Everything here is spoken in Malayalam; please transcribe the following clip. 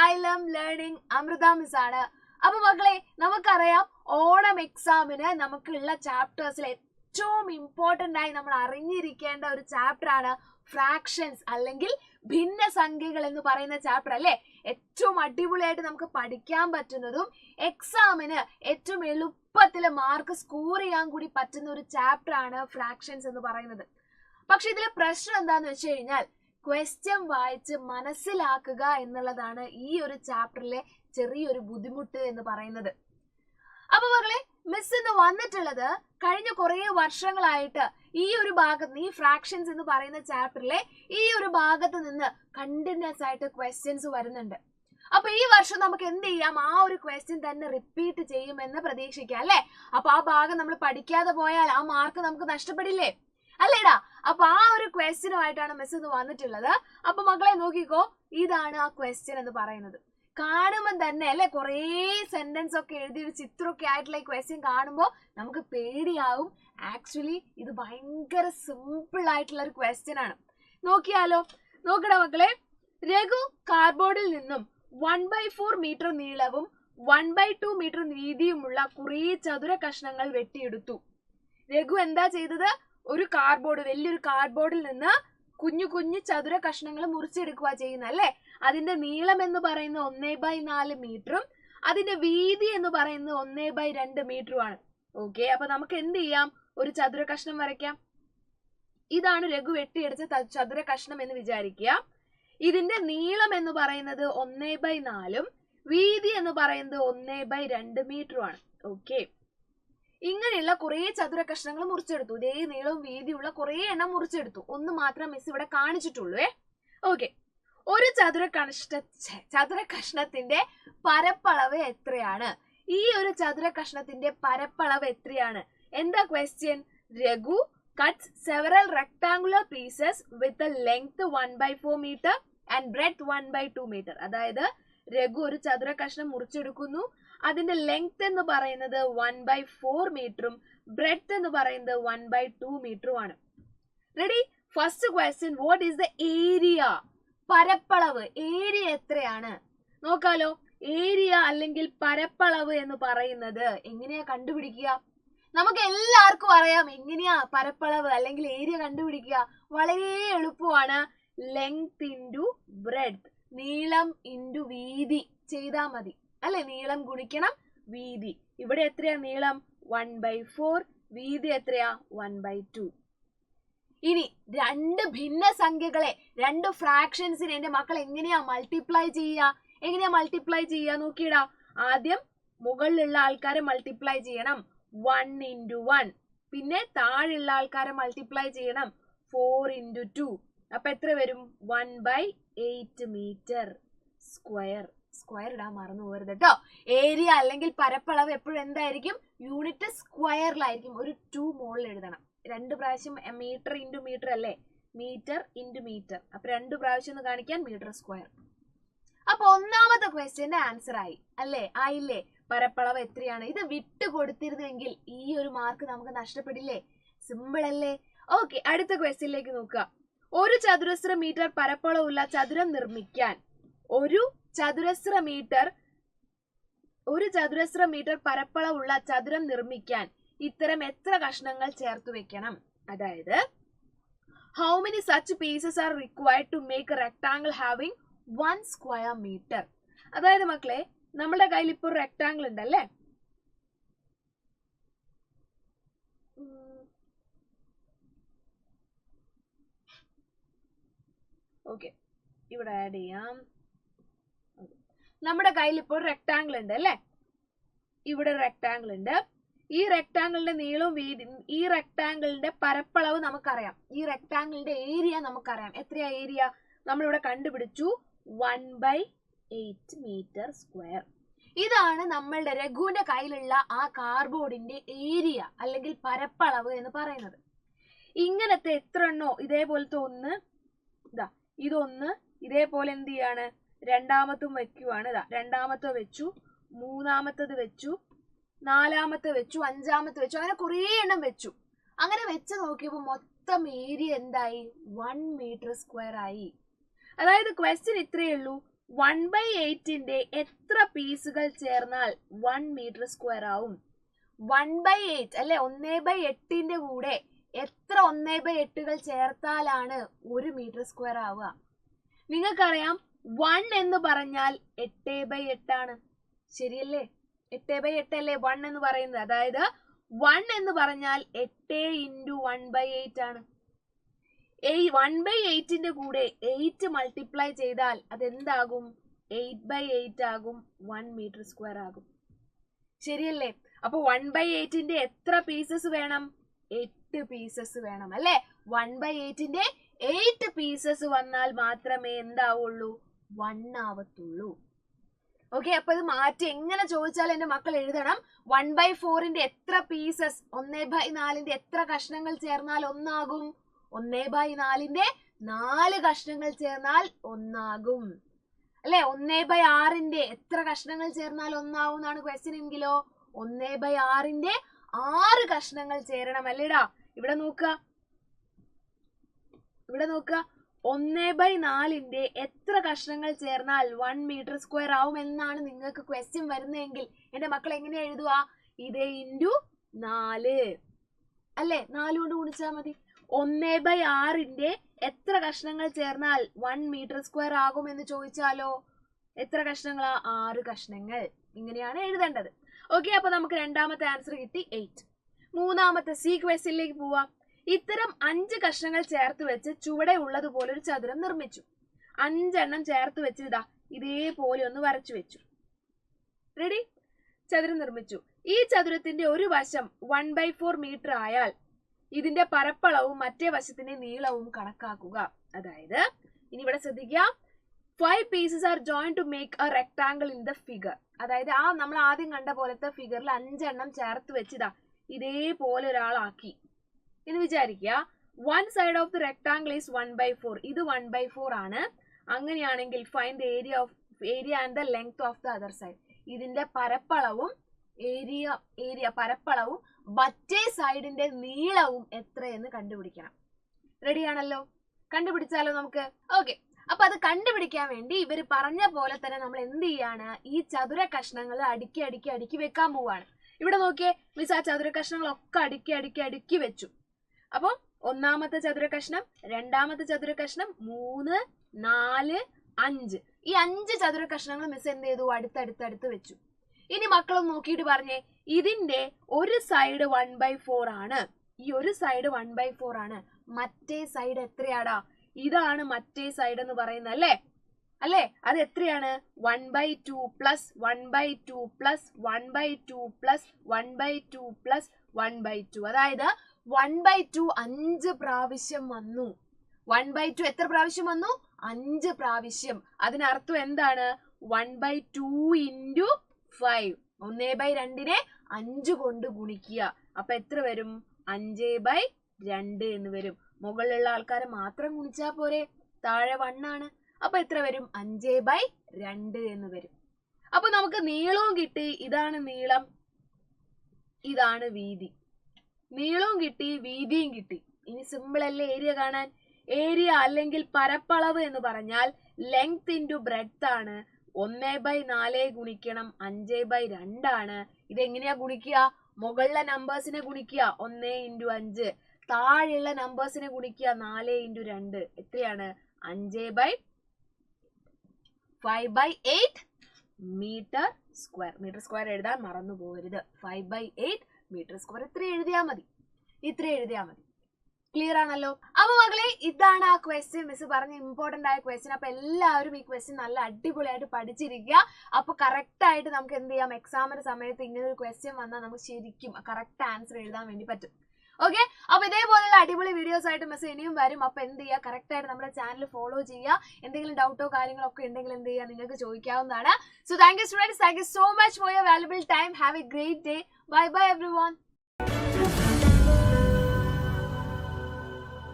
Xylem Learning Amrita Miss ആണ്. അപ്പോൾ മക്കളെ നമുക്കറിയാം ഓണം എക്സാമിന് നമുക്കുള്ള ചാപ്റ്റേഴ്സിൽ ഏറ്റവും ഇമ്പോർട്ടന്റ് ആയി നമ്മൾ അറിഞ്ഞിരിക്കേണ്ട ഒരു ചാപ്റ്റർ ആണ് ഫ്രാക്ഷൻസ് അല്ലെങ്കിൽ ഭിന്നസംഖ്യകൾ എന്ന് പറയുന്ന ചാപ്റ്റർ അല്ലേ. ഏറ്റവും അടിപൊളിയായിട്ട് നമുക്ക് പഠിക്കാൻ പറ്റുന്നതും എക്സാമിന് ഏറ്റവും എളുപ്പത്തിൽ മാർക്ക് സ്കോർ ചെയ്യാൻ കൂടി പറ്റുന്ന ഒരു ചാപ്റ്റർ ആണ് ഫ്രാക്ഷൻസ് എന്ന് പറയുന്നത്. പക്ഷെ ഇതിലെ പ്രശ്നം എന്താന്ന് വെച്ച് കഴിഞ്ഞാൽ ക്വസ്റ്റ്യൻ വായിച്ച് മനസ്സിലാക്കുക എന്നുള്ളതാണ് ഈ ഒരു ചാപ്റ്ററിലെ ചെറിയൊരു ബുദ്ധിമുട്ട് എന്ന് പറയുന്നത്. അപ്പൊ മക്കളെ മിസ് ഇന്ന് വന്നിട്ടുള്ളത് കഴിഞ്ഞ കുറെ വർഷങ്ങളായിട്ട് ഈ ഒരു ഭാഗത്ത് ഈ ഫ്രാക്ഷൻസ് എന്ന് പറയുന്ന ചാപ്റ്ററിലെ ഈ ഒരു ഭാഗത്ത് നിന്ന് കണ്ടിന്യൂസ് ആയിട്ട് ക്വസ്റ്റ്യൻസ് വരുന്നുണ്ട്. അപ്പൊ ഈ വർഷം നമുക്ക് എന്ത് ചെയ്യാം, ആ ഒരു ക്വസ്റ്റ്യൻ തന്നെ റിപ്പീറ്റ് ചെയ്യുമെന്ന് പ്രതീക്ഷിക്കാം അല്ലെ. അപ്പൊ ആ ഭാഗം നമ്മൾ പഠിക്കാതെ പോയാൽ ആ മാർക്ക് നമുക്ക് നഷ്ടപ്പെടില്ലേ അല്ലേടാ. അപ്പൊ ആ ഒരു ക്വസ്റ്റ്യനുമായിട്ടാണ് മിസ് ഇന്ന് വന്നിട്ടുള്ളത്. അപ്പൊ മക്കളെ നോക്കിക്കോ, ഇതാണ് ആ ക്വസ്റ്റ്യൻ എന്ന് പറയുന്നത്. കാണുമ്പോൾ തന്നെ അല്ലെ കുറേ സെന്റൻസ് ഒക്കെ എഴുതി ഒരു ചിത്രമൊക്കെ ആയിട്ടുള്ള ഈ ക്വസ്റ്റ്യൻ കാണുമ്പോൾ നമുക്ക് പേടിയാവും. ആക്ച്വലി ഇത് ഭയങ്കര സിമ്പിൾ ആയിട്ടുള്ള ഒരു ക്വസ്റ്റ്യൻ ആണ്. നോക്കിയാലോ, നോക്കടാ മക്കളെ. രഘു കാർഡ്ബോർഡിൽ നിന്നും 1/4 മീറ്റർ നീളവും 1/2 മീറ്റർ വീതിയുമുള്ള കുറേ ചതുര കഷ്ണങ്ങൾ വെട്ടിയെടുത്തു. രഘു എന്താ ചെയ്തത്, ഒരു കാർഡ്ബോർഡ്, വലിയൊരു കാർഡ്ബോർഡിൽ നിന്ന് കുഞ്ഞു കുഞ്ഞു ചതുര കഷ്ണങ്ങൾ മുറിച്ചെടുക്കുക ചെയ്യുന്ന അല്ലെ. അതിന്റെ നീളം എന്ന് പറയുന്നത് 1/4 മീറ്ററും അതിന്റെ വീതി എന്ന് പറയുന്നത് 1/2 മീറ്ററുമാണ്. ഓക്കെ, അപ്പൊ നമുക്ക് എന്ത് ചെയ്യാം, ഒരു ചതുര കഷ്ണം വരയ്ക്കാം. ഇതാണ് രഘു വെട്ടിയെടുത്ത ചതുര കഷ്ണം എന്ന് വിചാരിക്കുക. ഇതിന്റെ നീളം എന്ന് പറയുന്നത് 1/4ഉം വീതി എന്ന് പറയുന്നത് 1/2 മീറ്ററുമാണ്. ഓക്കെ, ഇങ്ങനെയുള്ള കുറെ ചതുര കഷ്ണങ്ങൾ മുറിച്ചെടുത്തു. ഇതേ നീളവും വീതിയുള്ള കുറെ എണ്ണം മുറിച്ചെടുത്തു. ഒന്ന് മാത്രം മിസ് ഇവിടെ കാണിച്ചിട്ടുള്ളൂ. ഓക്കെ, ഒരു ചതുര കഷ്ണത്തിന്റെ പരപ്പളവ് എത്രയാണ്? ഈ ഒരു ചതുര കഷ്ണത്തിന്റെ പരപ്പളവ് എത്രയാണ്? എന്താ question? Raghu cuts several rectangular pieces with a length 1/4 metre and breadth 1/2 metre. അതായത് രഘു ഒരു ചതുര കഷ്ണം മുറിച്ചെടുക്കുന്നു. അതിന്റെ ലെങ്ത് എന്ന് പറയുന്നത് 1/4 മീറ്ററും ബ്രെഡ്ത്ത് എന്ന് പറയുന്നത് 1/2 മീറ്ററുമാണ്. Ready? First question, what is the area? പരപ്പളവ്, ഏരിയ എത്രയാണ് നോക്കാലോ. ഏരിയ അല്ലെങ്കിൽ പരപ്പളവ് എന്ന് പറയുന്നത് എങ്ങനെയാ കണ്ടുപിടിക്കുക? നമുക്ക് എല്ലാവർക്കും അറിയാം എങ്ങനെയാ പരപ്പളവ് അല്ലെങ്കിൽ ഏരിയ കണ്ടുപിടിക്കുക. വളരെ എളുപ്പമാണ്. ലെങ്ത് ഇൻറ്റു ബ്രെഡ്ത്ത്, നീളം ഇൻറ്റു വീതി ചെയ്താൽ മതി അല്ലെ. നീളം ഗുണിക്കണം വീതി. ഇവിടെ എത്രയാ നീളം? 1/4, വീതി എത്രയാ? 1/2. ഇനി രണ്ട് ഭിന്നസംഖ്യകളെ, രണ്ട് ഫ്രാക്ഷൻസിനെ എന്റെ മക്കൾ എങ്ങനെയാ മൾട്ടിപ്ലൈ ചെയ്യുക? നോക്കിയിടാ. ആദ്യം മുകളിലുള്ള ആൾക്കാരെ മൾട്ടിപ്ലൈ ചെയ്യണം 1 × 1. പിന്നെ താഴെയുള്ള ആൾക്കാരെ മൾട്ടിപ്ലൈ ചെയ്യണം 4 × 2. അപ്പൊ എത്ര വരും? 1/8 മീറ്റർ സ്ക്വയർ. സ്ക്വയർ ഇടാൻ മറന്നു പോകരുത് കേട്ടോ. ഏരിയ അല്ലെങ്കിൽ പരപ്പളവ് എപ്പോഴും എന്തായിരിക്കും? യൂണിറ്റ് സ്ക്വയറിലായിരിക്കും. ഒരു 2 മുകളിൽ എഴുതണം. 2 പ്രാവശ്യം മീറ്റർ ഇൻറ്റു മീറ്റർ അല്ലേ, മീറ്റർ ഇൻറ്റു മീറ്റർ. അപ്പൊ 2 പ്രാവശ്യം ഒന്ന് കാണിക്കാൻ മീറ്റർ സ്ക്വയർ. അപ്പൊ ഒന്നാമത്തെ ക്വസ്റ്റ്യന്റെ ആൻസർ ആയി അല്ലേ, ആയില്ലേ? പരപ്പളവ് എത്രയാണ്? ഇത് വിട്ട് കൊടുത്തിരുന്നെങ്കിൽ ഈ ഒരു മാർക്ക് നമുക്ക് നഷ്ടപ്പെടില്ലേ? സിമ്പിൾ അല്ലേ? ഓക്കെ, അടുത്ത ക്വസ്റ്റ്യനിലേക്ക് നോക്കുക. ഒരു ചതുരശ്ര മീറ്റർ പരപ്പളവുള്ള ചതുരം നിർമ്മിക്കാൻ ഒരു ചതുരശ്ര മീറ്റർ പരപ്പളവുള്ള ചതുരം നിർമ്മിക്കാൻ ഇത്തരം എത്ര കഷ്ണങ്ങൾ ചേർത്ത് വെക്കണം? അതായത് how many such pieces are required to make a rectangle having 1 square meter? അതായത് മക്കളെ നമ്മുടെ കയ്യിൽ ഇപ്പോൾ റെക്ടാങ്കിൾ ഉണ്ടല്ലേ. ഓക്കെ, ഇവിടെ ആഡ് ചെയ്യാം. നമ്മുടെ കയ്യിൽ ഇപ്പോൾ റെക്ടാങ്കിൾ ഉണ്ട് അല്ലെ. ഇവിടെ റെക്ടാങ്കിൾ ഉണ്ട്. ഈ റെക്ടാങ്കിളിന്റെ നീളവും വീതി, ഈ റെക്ടാങ്കിളിന്റെ പരപ്പളവ് നമുക്കറിയാം. ഈ റെക്ടാങ്കിളിന്റെ ഏരിയ നമുക്കറിയാം. എത്രയാ ഏരിയ? നമ്മളിവിടെ കണ്ടുപിടിച്ചു 1/8 മീറ്റർ സ്ക്വയർ. ഇതാണ് നമ്മളുടെ രഘുവിന്റെ കയ്യിലുള്ള ആ കാർഡ്ബോർഡിന്റെ ഏരിയ അല്ലെങ്കിൽ പരപ്പളവ് എന്ന് പറയുന്നത്. ഇങ്ങനത്തെ എത്ര എണ്ണോ ഇതേപോലത്തെ ഒന്ന്, ഇതൊന്ന് ഇതേപോലെ എന്ത് ചെയ്യാണ്? രണ്ടാമത്തും വെക്കുവാണ്. രണ്ടാമത്തെ വെച്ചു, മൂന്നാമത്തത് വെച്ചു, നാലാമത്തെ വെച്ചു, അഞ്ചാമത്തെ വെച്ചു, അങ്ങനെ കുറേ എണ്ണം വെച്ചു. അങ്ങനെ വെച്ച് നോക്കിയപ്പോൾ മൊത്തം ഏരിയ എന്തായി? 1 മീറ്റർ സ്ക്വയർ ആയി. അതായത് ക്വസ്റ്റ്യൻ ഇത്രയേ ഉള്ളൂ, 1/8 എത്ര പീസുകൾ ചേർന്നാൽ 1 മീറ്റർ സ്ക്വയർ ആവും? 1/8 അല്ലെ, 1/8 കൂടെ എത്ര 1/8 ചേർത്താലാണ് 1 മീറ്റർ സ്ക്വയർ ആവുക? നിങ്ങൾക്കറിയാം 1 എന്ന് പറഞ്ഞാൽ 8/8 ആണ്, ശരിയല്ലേ? 8/8 അല്ലേ 1 എന്ന് പറയുന്നത്. അതായത് 1 എന്ന് പറഞ്ഞാൽ 8 × 1/8 ആണ്. 1/8 കൂടെ 8 മൾട്ടിപ്ലൈ ചെയ്താൽ അതെന്താകും? 8/8 ആകും, 1 മീറ്റർ സ്ക്വയർ ആകും, ശരിയല്ലേ? അപ്പൊ 1/8 എത്ര പീസസ് വേണം? 8 പീസസ് വേണം അല്ലെ. 1/8 8 പീസസ് വന്നാൽ മാത്രമേ എന്താവുള്ളൂ? 1 ആവത്തുള്ളൂ. ഓക്കെ, അപ്പൊ ഇത് മാറ്റി എങ്ങനെ ചോദിച്ചാൽ എന്റെ മക്കൾ എഴുതണം. 1/4 എത്ര പീസസ്, 1/4 എത്ര കഷ്ണങ്ങൾ ചേർന്നാൽ ഒന്നാകും? 1/4 4 കഷ്ണങ്ങൾ ചേർന്നാൽ ഒന്നാകും അല്ലെ. 1/6 എത്ര കഷ്ണങ്ങൾ ചേർന്നാൽ ഒന്നാവും എന്നാണ് ക്വസ്റ്റ്യൻ എങ്കിലോ 1/6 6 കഷ്ണങ്ങൾ ചേരണം അല്ലേടാ. ഇവിടെ നോക്കുക, 1/4 എത്ര കഷ്ണങ്ങൾ ചേർന്നാൽ 1 മീറ്റർ സ്ക്വയർ ആവും എന്നാണ് നിങ്ങൾക്ക് ക്വസ്റ്റ്യൻ വരുന്നതെങ്കിൽ എന്റെ മക്കൾ എങ്ങനെ എഴുതുക? ഇത് × 4 അല്ലെ, 4 കൊണ്ട് ഗുണിച്ചാൽ മതി. 1/6 എത്ര കഷ്ണങ്ങൾ ചേർന്നാൽ 1 മീറ്റർ സ്ക്വയർ ആകും എന്ന് ചോദിച്ചാലോ എത്ര കഷ്ണങ്ങളാ? 6 കഷ്ണങ്ങൾ. ഇങ്ങനെയാണ് എഴുതേണ്ടത്. ഓക്കെ, അപ്പൊ നമുക്ക് രണ്ടാമത്തെ ആൻസർ കിട്ടി 8. മൂന്നാമത്തെ സി ക്വസ്റ്റ്യനിലേക്ക് പോവാം. ഇത്തരം 5 കഷ്ണങ്ങൾ ചേർത്ത് വെച്ച് ചുവടെ ഉള്ളതുപോലെ ഒരു ചതുരം നിർമ്മിച്ചു. 5 എണ്ണം ചേർത്ത് വെച്ച് ഇതേപോലെ ഒന്ന് വരച്ചു വെച്ചു. റെഡി? ചതുരം നിർമ്മിച്ചു. ഈ ചതുരത്തിന്റെ ഒരു വശം 1/4 മീറ്റർ ആയാൽ ഇതിന്റെ പരപ്പളവും മറ്റേ വശത്തിന്റെ നീളവും കണക്കാക്കുക. അതായത് ഇനി ഇവിടെ ശ്രദ്ധിക്കുക, 5 pieces are joined to make a rectangle in the figure. അതായത് നമ്മൾ ആദ്യം കണ്ട പോലത്തെ ഫിഗറിൽ 5 എണ്ണം ചേർത്ത് വെച്ചിതാ ഇതേപോലെ ഒരാളാക്കി എന്ന് വിചാരിക്കുക. 1 side of the rectangle is 1/4. ഇത് 1/4 ആണ്. അങ്ങനെയാണെങ്കിൽ find the area and the length of the other side. ഇതിന്റെ പരപ്പളവും പരപ്പളവും മറ്റേ സൈഡിന്റെ നീളവും എത്രയെന്ന് കണ്ടുപിടിക്കണം. റെഡിയാണല്ലോ? കണ്ടുപിടിച്ചാലോ നമുക്ക്? ഓക്കെ, അപ്പൊ അത് കണ്ടുപിടിക്കാൻ വേണ്ടി ഇവർ പറഞ്ഞ പോലെ തന്നെ നമ്മൾ എന്ത് ചെയ്യാണ്? ഈ ചതുര കഷ്ണങ്ങൾ അടുക്കി വെക്കാൻ പോവാണ്. ഇവിടെ നോക്കിയേ മിസ്, ആ ചതുര കഷ്ണങ്ങളൊക്കെ അടുക്കി വെച്ചു. അപ്പൊ ഒന്നാമത്തെ ചതുര കഷ്ണം, രണ്ടാമത്തെ ചതുര കഷ്ണം, 3, 4, 5. ഈ 5 ചതുര കഷ്ണങ്ങൾ മിസ് എന്ത് ചെയ്തു? അടുത്തടുത്ത് വെച്ചു. ഇനി മക്കളൊന്ന് നോക്കിയിട്ട് പറഞ്ഞേ, ഇതിന്റെ ഒരു സൈഡ് 1/4 ആണ്, ഈ ഒരു സൈഡ് 1/4 ആണ്. മറ്റേ സൈഡ് എത്രയാടാ? ഇതാണ് മറ്റേ സൈഡ് എന്ന് പറയുന്നത് അല്ലേ? അത് എത്രയാണ്? 1/2 പ്ലസ് 1/2 പ്ലസ് 1/2 പ്ലസ് 1/2 പ്ലസ് 1/2. അതായത് 1/2 5 പ്രാവശ്യം വന്നു. 1/2 എത്ര പ്രാവശ്യം വന്നു? 5 പ്രാവശ്യം. അതിനർത്ഥം എന്താണ്? 1/2 × 5. 1/2 5 കൊണ്ട് ഗുണിക്കുക. അപ്പൊ എത്ര വരും? 5/2 എന്ന് വരും. മുകളിലുള്ള ആൾക്കാരെ മാത്രം ഗുണിച്ചാൽ പോരെ? താഴെ 1 ആണ്. അപ്പൊ എത്ര വരും? 5/2 എന്ന് വരും. അപ്പൊ നമുക്ക് നീളവും കിട്ടി. ഇതാണ് നീളം, ഇതാണ് വീതി. നീളവും കിട്ടി, വീതിയും കിട്ടി. ഇനി സിമ്പിൾ അല്ലേ ഏരിയ കാണാൻ? ഏരിയ അല്ലെങ്കിൽ പരപ്പളവ് എന്ന് പറഞ്ഞാൽ ലെങ്ത് × ബ്രെഡ്ത്ത് ആണ്. 1/4 ഗുണിക്കണം 5/2 ആണ്. ഇതെങ്ങനെയാ ഗുണിക്കുക? മുകളിലെ നമ്പേഴ്സിനെ ഗുണിക്കുക 1 × 5, താഴെയുള്ള നമ്പേഴ്സിനെ ഗുണിക്കുക 4 × 2. എത്രയാണ്? 5/8 മീറ്റർ സ്ക്വയർ. മീറ്റർ സ്ക്വയർ എഴുതാൻ മറന്നു പോകരുത്. 5/8 മീറ്റർ സ്ക്വയർ. ഇത്ര എഴുതിയാൽ മതി. ക്ലിയർ ആണല്ലോ? അപ്പൊ മക്കളെ, ഇതാണ് ആ ക്വസ്റ്റ്യൻ. മിസ് പറഞ്ഞ ഇമ്പോർട്ടന്റ് ആയ ക്വസ്റ്റ്യൻ. അപ്പൊ എല്ലാവരും ഈ ക്വസ്റ്റ്യൻ നല്ല അടിപൊളിയായിട്ട് പഠിച്ചിരിക്കുക. അപ്പൊ കറക്റ്റ് ആയിട്ട് നമുക്ക് എന്ത് ചെയ്യാം? എക്സാമിന്റെ സമയത്ത് ഇങ്ങനെ ഒരു ക്വസ്റ്റ്യൻ വന്നാൽ നമുക്ക് ശരിക്കും കറക്റ്റ് ആൻസർ എഴുതാൻ വേണ്ടി പറ്റും. ഓക്കെ, അപ്പൊ ഇതേപോലെയുള്ള അടിപൊളി വീഡിയോസ് ആയിട്ട് മിസ് ഇനിയും വരും. അപ്പൊ എന്ത് ചെയ്യുക? കറക്റ്റ് ആയിട്ട് നമ്മുടെ ചാനൽ ഫോളോ ചെയ്യുക. എന്തെങ്കിലും ഡൗട്ടോ കാര്യങ്ങളോ ഒക്കെ ഉണ്ടെങ്കിൽ എന്ത് ചെയ്യുക? നിങ്ങൾക്ക് ചോദിക്കാവുന്നതാണ്. So thank you students, thank you so much for your valuable time. Have a great day. Bye bye everyone.